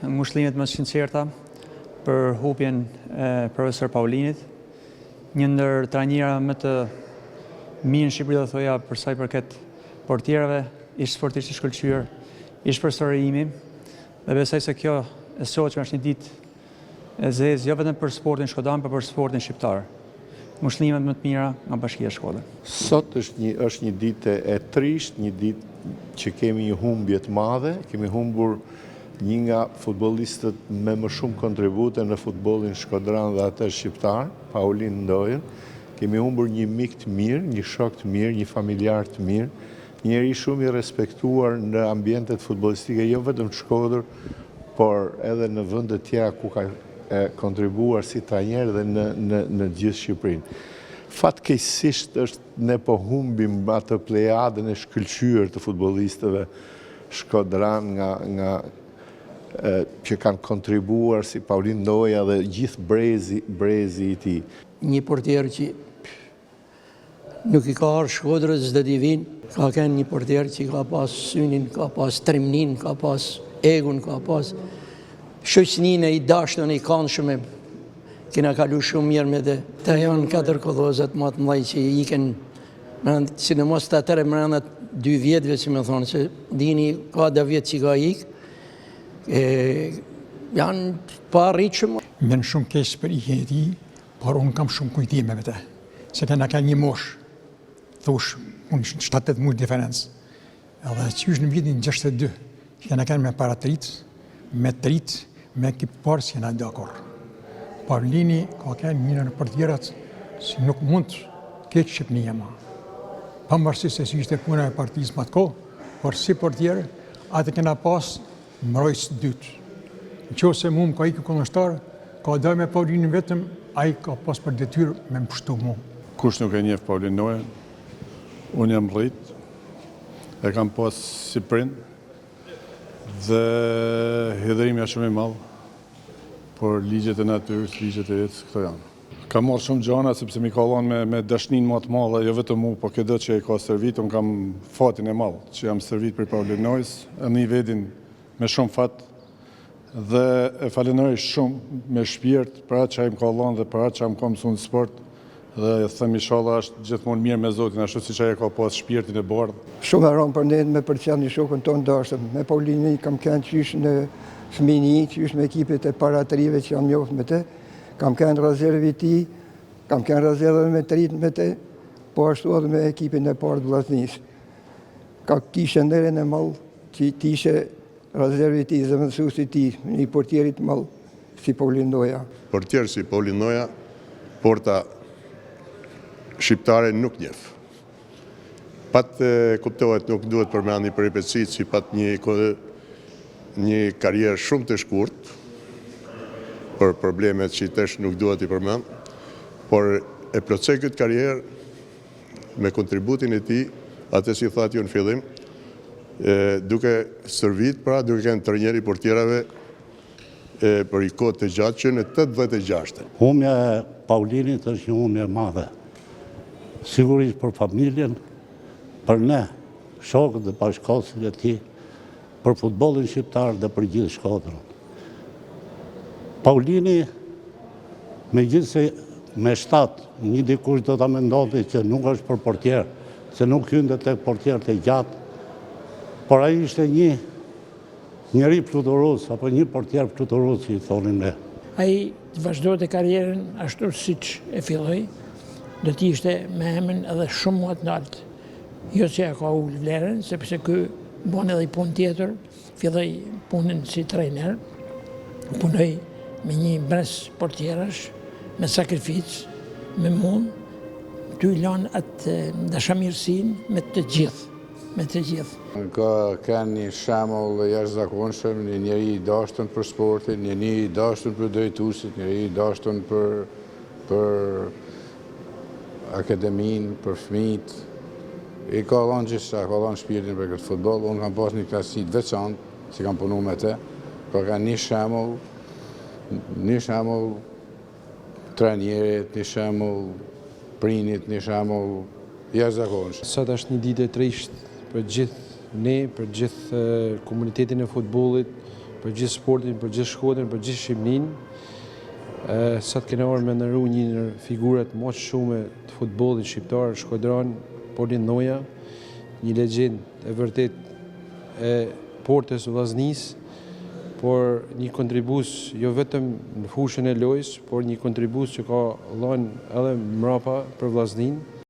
ngushëllimet më të sinqerta për hupjen e profesor Paulinit, një ndër trajnera më të mirë në Shqipëri, do thoja, për sa i përket portierave, ish sportisht i shkëlqyer, ish profesori imi, dhe besoj se kjo e shoqëm është një ditë e zezë, jo vetëm për sportin shkodran, por për sportin shqiptar. Ngushëllimet më të mira nga Bashkia e Shkodrës. Sot është një ditë e trisht, një ditë që kemi një humbje të madhe, kemi humbur një nga futbollistët me më shumë kontribute në futbollin shkodran dhe atë shqiptar, Paulin Ndojen. Kemi humbur një mik të mirë, një shok të mirë, një familjar të mirë, njeri shumë i respektuar në ambientet futbollistike, jo vetëm të Shkodër, por edhe në vende tjera ku ka kontribuar si trajner dhe në gjithë Shqipërinë. Fatkeqësisht ne po humbim atë plejadën e shkëlqyer të futbollistëve shkodran nga që kanë kontribuar si Paulin Ndoja dhe gjithë brezi i tij. Një portier që nuk i ka arë Shkodrës dhe divin, ka kënë një portier që ka pas synin, ka pas trimnin, ka pas egun, ka pas shoqëninë e i dashtën e i kanshme. Kena kalu shumë mirë me dhe. Ta janë 4 kodhozat më të mlaj që i iken, sidomos të atëre mërëndat 2 vjetëve që me thonë, që dini ka dhe vjetë që ka ikë, janë pa rritëshëm. Menë shumë kesh për i ti, por unë kam shumë kujtime me te. Se kena ka një mosh, thush, unë 7-8 mujtë diferencë. Edhe që është në vitin 62, kena ka me paratrit, me trit, me ekipar si jena dakor. Paulini ka kënë një në portierat si nuk mund keq Shqipënia ma. Pavarësisht se si ishte puna e partisë më të kohë, por si portier, atë kena pas mbrojtës dytë. Në qoftë se mu më ka ikë kundërshtar, ka dalë me Paulinin vetëm, ai ka pas për detyrë me më pushtu mu. Kush nuk e njeh Paulin Ndojen, unë jam rrit, e kam pas si prind, dhe hidhërimi është shumë i madh, por ligjet e natyrës, ligjet e jetës, këto janë. Kam marrë shumë gjana, sepse mi ka dhënë me dashnin më të madhe, jo vetëm mu, por këtë që e ka servit, unë kam fatin e madh, që jam servit për Paulin Ndojës, e një vedin me shumë fat, dhe e falenderoj shumë me shpirt për atë që ai më ka dhënë dhe për atë që am ka mësuar në sport, dhe them inshallah është gjithmonë mirë me Zotin, ashtu siç ai ka pas shpirtin e bardhë. Shumë e rëndë për ne me përcjell një shokun tonë dashëm. Me Paulinin kam kënë qysh në fëmijëni, qysh me ekipet e paratrive që jam njoft me te. Kam kënë rezervi ti, kam kënë rezerve me trit me te, po ashtu edhe me ekipin e parë të Vllaznisë. Ka kishe ndërën e mall që ti ishe rezervi ti, zëvendësuesi ti, një portierit mall si Paulin Ndoja. Portier si Paulin Ndoja, porta shqiptare nuk njeh. Pat kuptohet, nuk duhet përmendi për repetësit, si pat një karrierë shumë të shkurt, për problemet që tesh nuk duhet i përmend, por e plotësoi këtë karrierë me kontributin e tij, atë si thatë ju në fillim, duke servit, pra duke qenë trajner i portierave për i kohë të gjatë që në 86. Humbja e Paulinit është një humbje e madhe. Sigurisht për familjen, për ne, shokët dhe bashkëkohësit e tij, për futbollin shqiptar dhe për gjithë Shkodrën. Paulini, megjithëse me 7, një dikush do ta mendonte që nuk është për portier, se nuk hynte tek portierët e gjatë, por ai ishte një njeri fluturues apo një portier fluturues, si i thonin ne. Ai vazhdonte karrierën ashtu siç e filloi, do t'i ishte me emrin edhe shumë më të lartë. Jo që ka ullë vlerën, sepse kë bon edhe i punë tjetër, filloi punën si trajner, punoj me një brez portierash, me sakrificë, me mund, t'y lanë atë dashamirësin me të gjithë. Ka kanë një shembull jashtëzakonshëm, një njeri i dashur për sportin, një njeri i dashur për drejtuesit, një njeri i dashur për akademin, për fëmijët. I ka dhënë gjithçka, ka dhënë shpirtin për këtë futboll. Unë kam pas një klasi të veçantë, që kam punuar me te, por ka një shembull trajnerit, një shembull prinit, një shembull jashtëzakonshëm. Sot është një ditë e trisht për gjithë ne, për gjithë komunitetin e futbollit, për gjithë sportin, për gjithë Shkodrën, për gjithë Shqipërinë. Sot kena orë me ndërru një në figurat më shumë të futbollit shqiptar, Shkodran, Paulin Noja, një legjend e vërtet e Portës Vllaznisë, por një kontribus jo vetëm në fushën e lojës, por një kontribus që ka dhënë edhe mbrapa për Vllazninë.